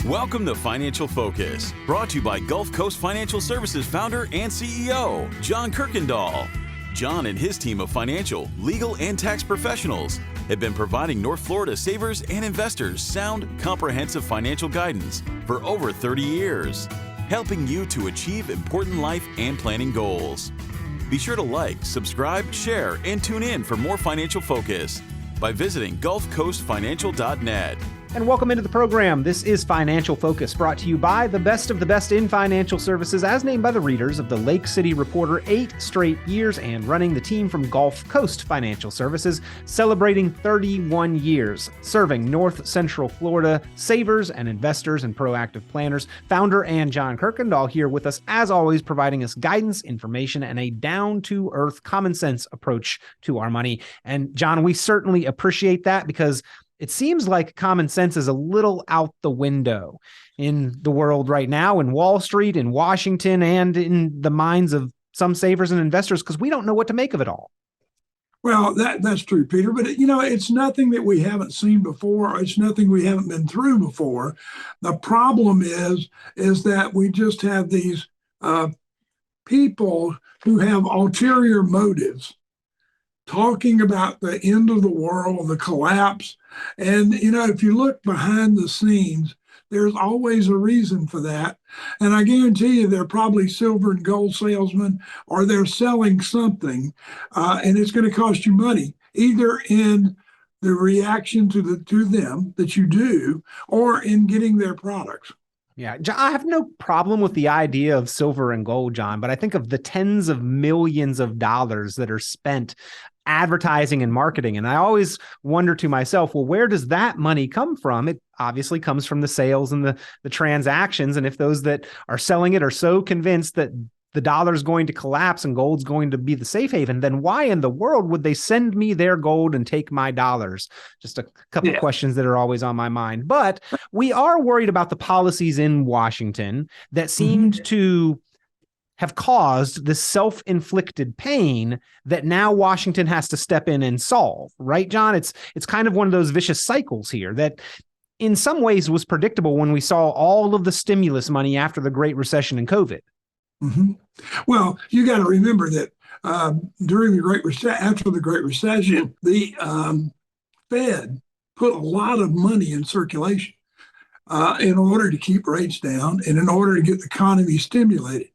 Welcome to Financial Focus, brought to you by GulfCoast Financial Services founder and CEO, John Kuykendall. John and his team of financial, legal, and tax professionals have been providing North Florida savers and investors sound, comprehensive financial guidance for over 30 years, helping you to achieve important life and planning goals. Be sure to like, subscribe, share, and tune in for more Financial Focus by visiting GulfCoastFinancial.net. And welcome into the program. This is Financial Focus, brought to you by the best of the best in financial services, as named by the readers of the Lake City Reporter, 8 straight years, and running the team from GulfCoast Financial Services, celebrating 31 years, serving North Central Florida savers and investors and proactive planners. Founder and John Kuykendall here with us, as always, providing us guidance, information, and a down-to-earth, common-sense approach to our money. And John, we certainly appreciate that, because it seems like common sense is a little out the window in the world right now, in Wall Street, in Washington, and in the minds of some savers and investors, because we don't know what to make of it all. Well, that's true, Peter. But, it's nothing that we haven't seen before. It's nothing we haven't been through before. The problem is that we just have these people who have ulterior motives talking about the end of the world, the collapse. And, if you look behind the scenes, there's always a reason for that. And I guarantee you they're probably silver and gold salesmen, or they're selling something, and it's going to cost you money, either in the reaction to them that you do, or in getting their products. Yeah, I have no problem with the idea of silver and gold, John, but I think of the tens of millions of dollars that are spent advertising and marketing. And I always wonder to myself, well, where does that money come from? It obviously comes from the sales and the transactions. And if those that are selling it are so convinced that the dollar's going to collapse and gold's going to be the safe haven, then why in the world would they send me their gold and take my dollars? Just a couple of questions that are always on my mind. But we are worried about the policies in Washington that seemed to have caused this self-inflicted pain that now Washington has to step in and solve, right, John? It's kind of one of those vicious cycles here that in some ways was predictable when we saw all of the stimulus money after the Great Recession and COVID. Mm-hmm. Well, you got to remember that during after the Great Recession, the Fed put a lot of money in circulation in order to keep rates down and in order to get the economy stimulated.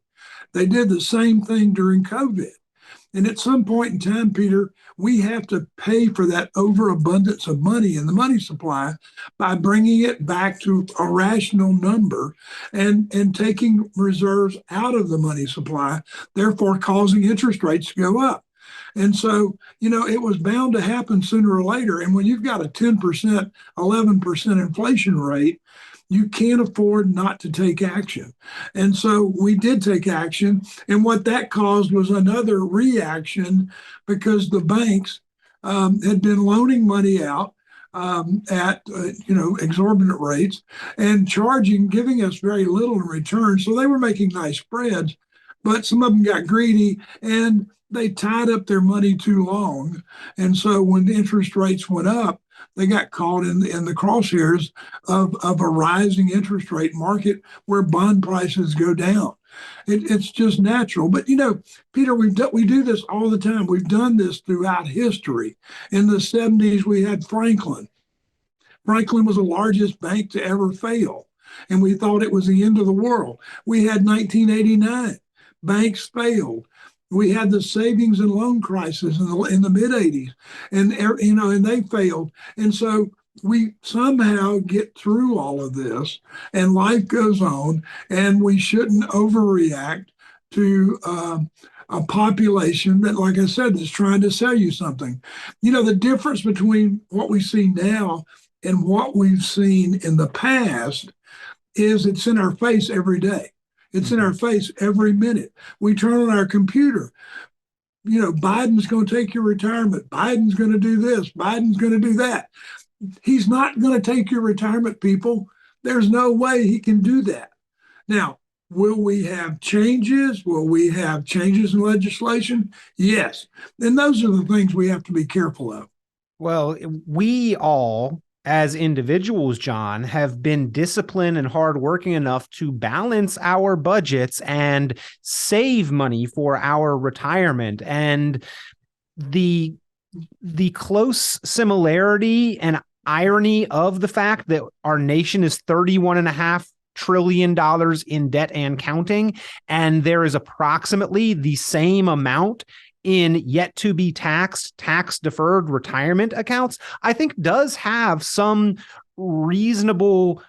They did the same thing during COVID. And at some point in time, Peter, we have to pay for that overabundance of money in the money supply by bringing it back to a rational number and taking reserves out of the money supply, therefore causing interest rates to go up. And so, it was bound to happen sooner or later. And when you've got a 10%, 11% inflation rate, you can't afford not to take action. And so we did take action. And what that caused was another reaction, because the banks had been loaning money out at exorbitant rates and giving us very little in return. So they were making nice spreads, but some of them got greedy and they tied up their money too long. And so when the interest rates went up, they got caught in the crosshairs of a rising interest rate market where bond prices go down. It's just natural. But, Peter, we do this all the time. We've done this throughout history. In the 70s, we had Franklin. Franklin was the largest bank to ever fail, and we thought it was the end of the world. We had 1989. Banks failed. We had the savings and loan crisis in the mid 80s, and they failed. And so we somehow get through all of this, and life goes on, and we shouldn't overreact to a population that, like I said, is trying to sell you something. The difference between what we see now and what we've seen in the past is it's in our face every day. It's in our face every minute. We turn on our computer. Biden's going to take your retirement. Biden's going to do this. Biden's going to do that. He's not going to take your retirement, people. There's no way he can do that. Now, will we have changes? Will we have changes in legislation? Yes. And those are the things we have to be careful of. Well, we all as individuals, John, have been disciplined and hardworking enough to balance our budgets and save money for our retirement. And the close similarity and irony of the fact that our nation is $31.5 trillion in debt and counting, and there is approximately the same amount in yet to be taxed, tax deferred retirement accounts, I think does have some reasonable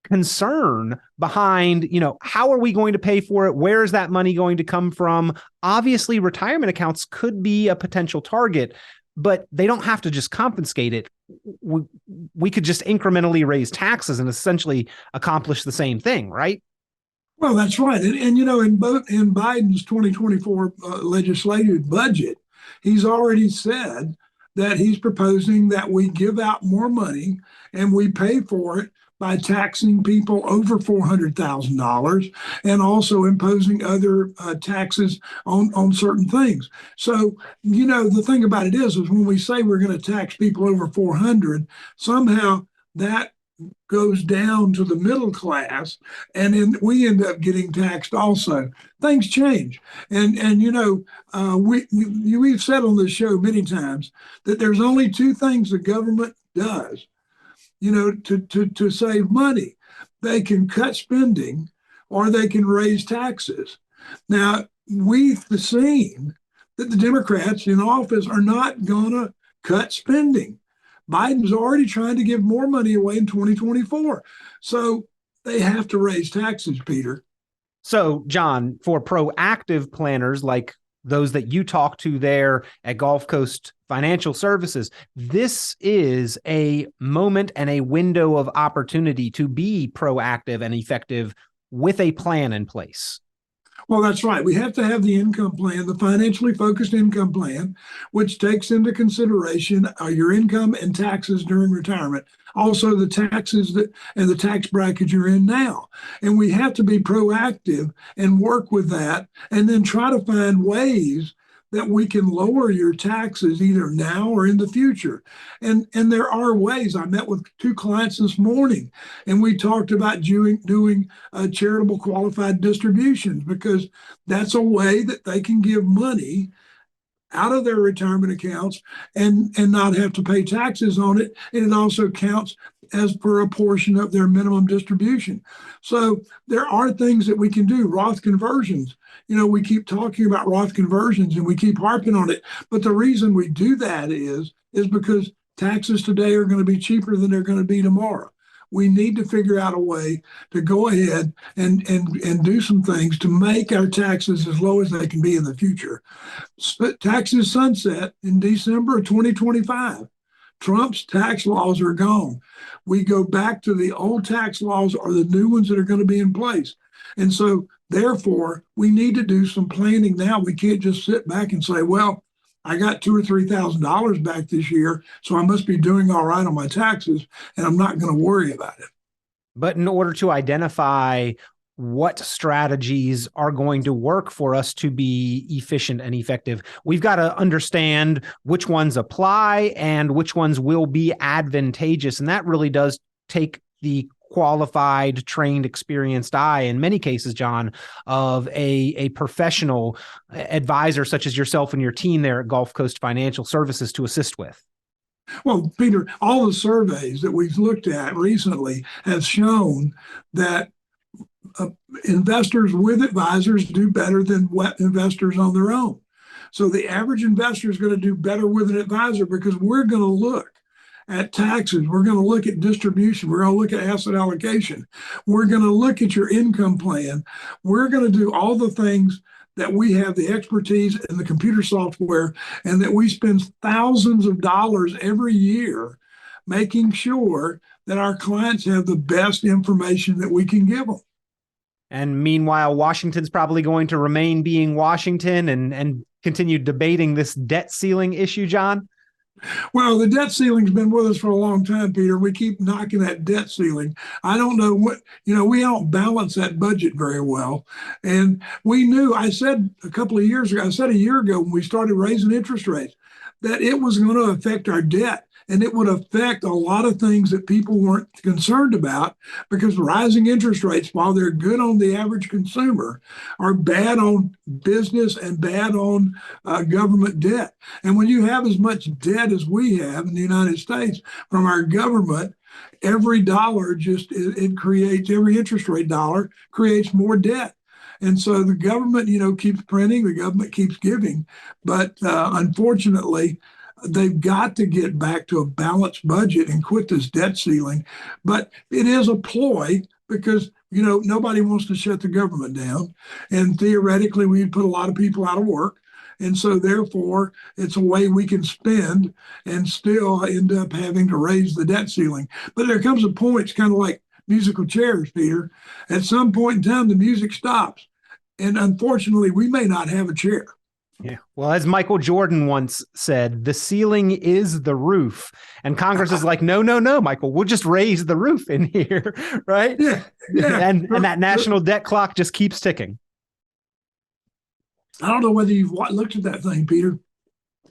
concern behind, how are we going to pay for it? Where is that money going to come from? Obviously, retirement accounts could be a potential target, but they don't have to just confiscate it. We could just incrementally raise taxes and essentially accomplish the same thing, right? Well, that's right. And in Biden's 2024 legislative budget, he's already said that he's proposing that we give out more money and we pay for it by taxing people over $400,000 and also imposing other taxes on certain things. So, the thing about it is when we say we're going to tax people over 400, somehow that goes down to the middle class, and we end up getting taxed also. Things change, and we've said on this show many times that there's only two things the government does, to save money. They can cut spending, or they can raise taxes. Now we've seen that the Democrats in office are not gonna cut spending. Biden's already trying to give more money away in 2024. So they have to raise taxes, Peter. So, John, for proactive planners like those that you talk to there at GulfCoast Financial Services, this is a moment and a window of opportunity to be proactive and effective with a plan in place. Well, that's right. We have to have the income plan, the financially focused income plan, which takes into consideration your income and taxes during retirement, also the taxes and the tax bracket you're in now. And we have to be proactive and work with that, and then try to find ways that we can lower your taxes either now or in the future. And there are ways. I met with two clients this morning, and we talked about doing charitable qualified distributions, because that's a way that they can give money out of their retirement accounts and not have to pay taxes on it. And it also counts as per a portion of their minimum distribution. So there are things that we can do. Roth conversions. We keep talking about Roth conversions and we keep harping on it. But the reason we do that is because taxes today are going to be cheaper than they're going to be tomorrow. We need to figure out a way to go ahead and do some things to make our taxes as low as they can be in the future. Taxes sunset in December of 2025. Trump's tax laws are gone. We go back to the old tax laws or the new ones that are going to be in place. And so, therefore, we need to do some planning now. We can't just sit back and say, well, I got $2,000 or $3,000 back this year, so I must be doing all right on my taxes, and I'm not going to worry about it. But in order to identify what strategies are going to work for us to be efficient and effective, we've got to understand which ones apply and which ones will be advantageous. And that really does take the qualified, trained, experienced eye, in many cases, John, of a professional advisor such as yourself and your team there at GulfCoast Financial Services to assist with. Well, Peter, all the surveys that we've looked at recently have shown that investors with advisors do better than investors on their own. So the average investor is going to do better with an advisor, because we're going to look at taxes. We're going to look at distribution. We're going to look at asset allocation. We're going to look at your income plan. We're going to do all the things that we have the expertise in the computer software, and that we spend thousands of dollars every year making sure that our clients have the best information that we can give them. And meanwhile, Washington's probably going to remain being Washington and continue debating this debt ceiling issue, John? Well, the debt ceiling's been with us for a long time, Peter. We keep knocking that debt ceiling. I don't know we don't balance that budget very well. And we knew, I said a year ago when we started raising interest rates, that it was going to affect our debt. And it would affect a lot of things that people weren't concerned about, because rising interest rates, while they're good on the average consumer, are bad on business and bad on government debt. And when you have as much debt as we have in the United States from our government, every dollar it creates, every interest rate dollar creates more debt. And so the government, keeps printing, the government keeps giving, but unfortunately, they've got to get back to a balanced budget and quit this debt ceiling. But it is a ploy because, nobody wants to shut the government down. And theoretically, we'd put a lot of people out of work. And so therefore, it's a way we can spend and still end up having to raise the debt ceiling. But there comes a point, it's kind of like musical chairs, Peter. At some point in time, the music stops. And unfortunately, we may not have a chair. Yeah. Well, as Michael Jordan once said, the ceiling is the roof. And Congress is like, no, Michael, we'll just raise the roof in here. Right. Yeah. And that national debt clock just keeps ticking. I don't know whether you've looked at that thing, Peter,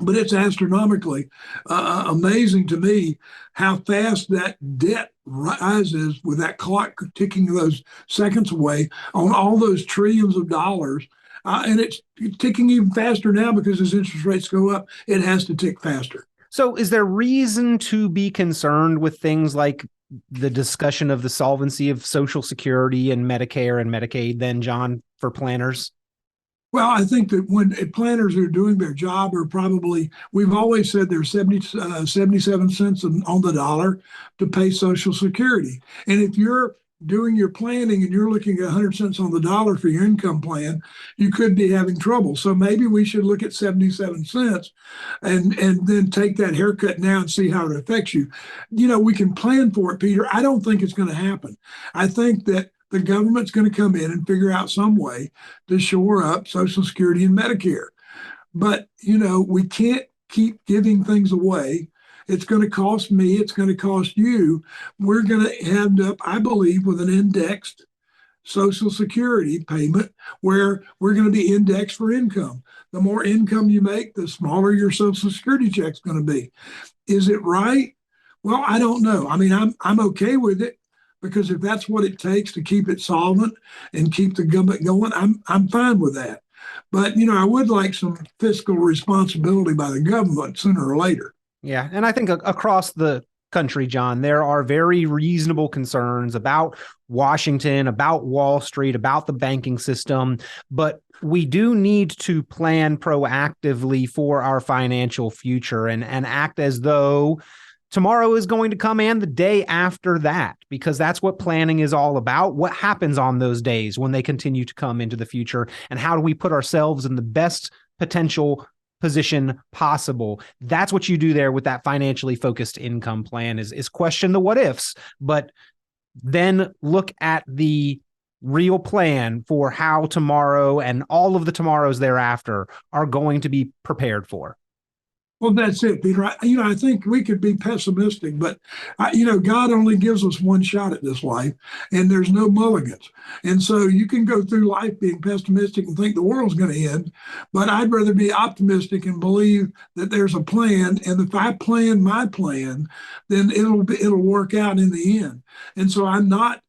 but it's astronomically amazing to me how fast that debt rises with that clock ticking those seconds away on all those trillions of dollars. And it's ticking even faster now because as interest rates go up, it has to tick faster. So is there reason to be concerned with things like the discussion of the solvency of Social Security and Medicare and Medicaid then, John, for planners? Well, I think that when planners are doing their job are probably, we've always said they're 77 cents on the dollar to pay Social Security. And if you're doing your planning and you're looking at 100 cents on the dollar for your income plan, you could be having trouble. So maybe we should look at 77 cents and then take that haircut now and see how it affects you. We can plan for it, Peter. I don't think it's going to happen. I think that the government's going to come in and figure out some way to shore up Social Security and Medicare. But, we can't keep giving things away. It's going to cost me. It's going to cost you. We're going to end up, I believe, with an indexed Social Security payment where we're going to be indexed for income. The more income you make, the smaller your Social Security check's going to be. Is it right? Well, I don't know. I mean, I'm okay with it because if that's what it takes to keep it solvent and keep the government going, I'm fine with that. But, I would like some fiscal responsibility by the government sooner or later. Yeah. And I think across the country, John, there are very reasonable concerns about Washington, about Wall Street, about the banking system. But we do need to plan proactively for our financial future and act as though tomorrow is going to come and the day after that, because that's what planning is all about. What happens on those days when they continue to come into the future, and how do we put ourselves in the best potential position possible? That's what you do there with that financially focused income plan is question the what ifs, but then look at the real plan for how tomorrow and all of the tomorrows thereafter are going to be prepared for. Well, that's it, Peter. I think we could be pessimistic, but God only gives us one shot at this life, and there's no mulligans. And so you can go through life being pessimistic and think the world's going to end, but I'd rather be optimistic and believe that there's a plan. And if I plan my plan, then it'll work out in the end. And so I'm not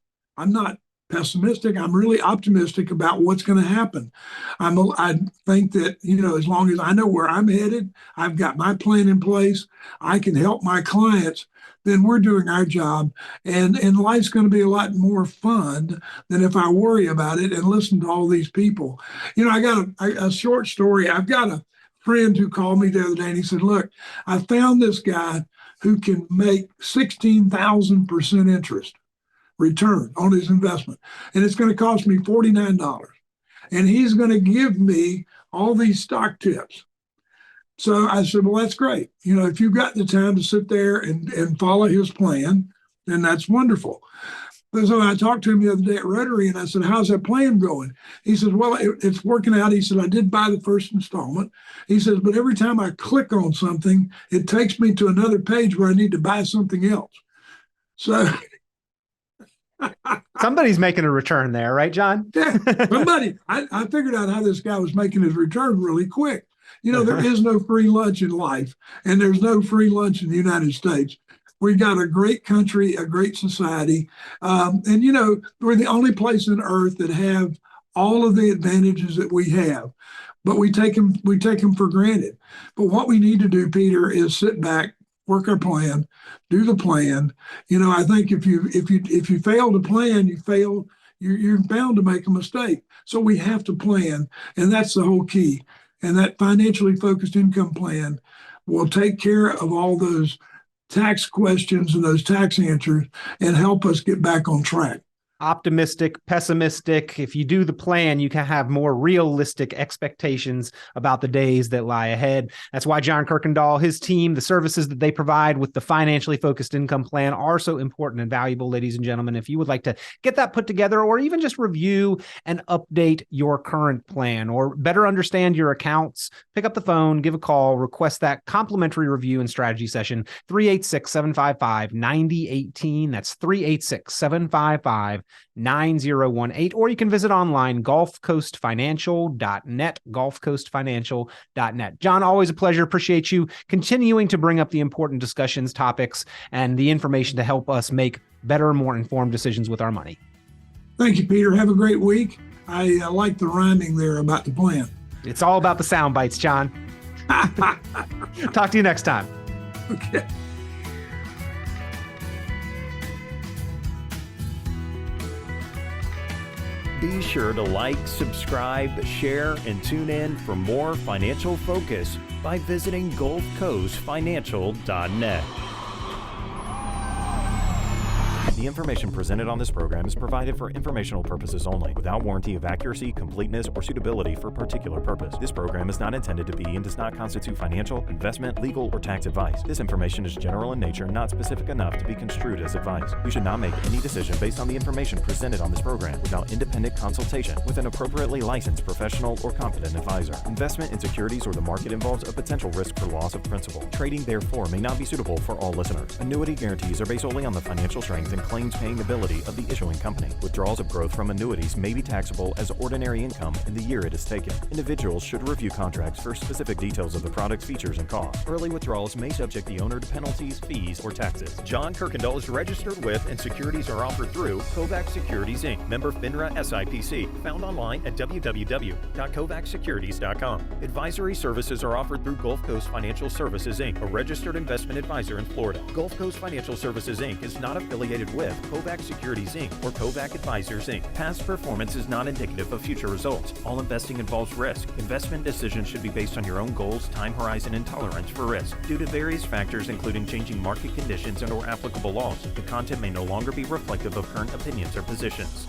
pessimistic. I'm really optimistic about what's going to happen. I think that, as long as I know where I'm headed, I've got my plan in place, I can help my clients, then we're doing our job. And life's going to be a lot more fun than if I worry about it and listen to all these people. I got a short story. I've got a friend who called me the other day and he said, look, I found this guy who can make 16,000% interest return on his investment. And it's going to cost me $49. And he's going to give me all these stock tips. So I said, well, that's great. If you've got the time to sit there and follow his plan, then that's wonderful. So I talked to him the other day at Rotary and I said, how's that plan going? He says, well, it's working out. He said, I did buy the first installment. He says, but every time I click on something, it takes me to another page where I need to buy something else. So somebody's making a return there, right, John? Yeah, somebody. I figured out how this guy was making his return really quick. There is no free lunch in life, and there's no free lunch in the United States. We've got a great country, a great society. We're the only place on earth that have all of the advantages that we have, but we take them for granted. But what we need to do, Peter, is sit back, work our plan, do the plan. I think if you fail to plan, you're bound to make a mistake. So we have to plan, and that's the whole key. And that financially focused income plan will take care of all those tax questions and those tax answers and help us get back on track. Optimistic, pessimistic. If you do the plan, you can have more realistic expectations about the days that lie ahead. That's why John Kuykendall, his team, the services that they provide with the financially focused income plan are so important and valuable, ladies and gentlemen. If you would like to get that put together or even just review and update your current plan or better understand your accounts, pick up the phone, give a call, request that complimentary review and strategy session, 386-755-9018. That's 386-755-9018. 9018, or you can visit online, GulfCoastFinancial.net, GulfCoastFinancial.net. John, always a pleasure. Appreciate you continuing to bring up the important discussions, topics, and the information to help us make better, more informed decisions with our money. Thank you, Peter. Have a great week. I like the rhyming there about the plan. It's all about the sound bites, John. Talk to you next time. Okay. Be sure to like, subscribe, share, and tune in for more financial focus by visiting GulfCoastFinancial.net. The information presented on this program is provided for informational purposes only, without warranty of accuracy, completeness, or suitability for a particular purpose. This program is not intended to be and does not constitute financial, investment, legal, or tax advice. This information is general in nature and not specific enough to be construed as advice. You should not make any decision based on the information presented on this program without independent consultation with an appropriately licensed professional or competent advisor. Investment in securities or the market involves a potential risk for loss of principal. Trading, therefore, may not be suitable for all listeners. Annuity guarantees are based solely on the financial strength and claims-paying ability of the issuing company. Withdrawals of growth from annuities may be taxable as ordinary income in the year it is taken. Individuals should review contracts for specific details of the product's features and costs. Early withdrawals may subject the owner to penalties, fees, or taxes. John Kuykendall is registered with and securities are offered through Kovac Securities Inc., member FINRA SIPC, found online at www.kovacsecurities.com. Advisory services are offered through Gulf Coast Financial Services Inc., a registered investment advisor in Florida. Gulf Coast Financial Services Inc. is not affiliated with Kovac Securities Inc. or Kovac Advisors Inc. Past performance is not indicative of future results. All investing involves risk. Investment decisions should be based on your own goals, time horizon, and tolerance for risk. Due to various factors including changing market conditions and/or applicable laws, the content may no longer be reflective of current opinions or positions.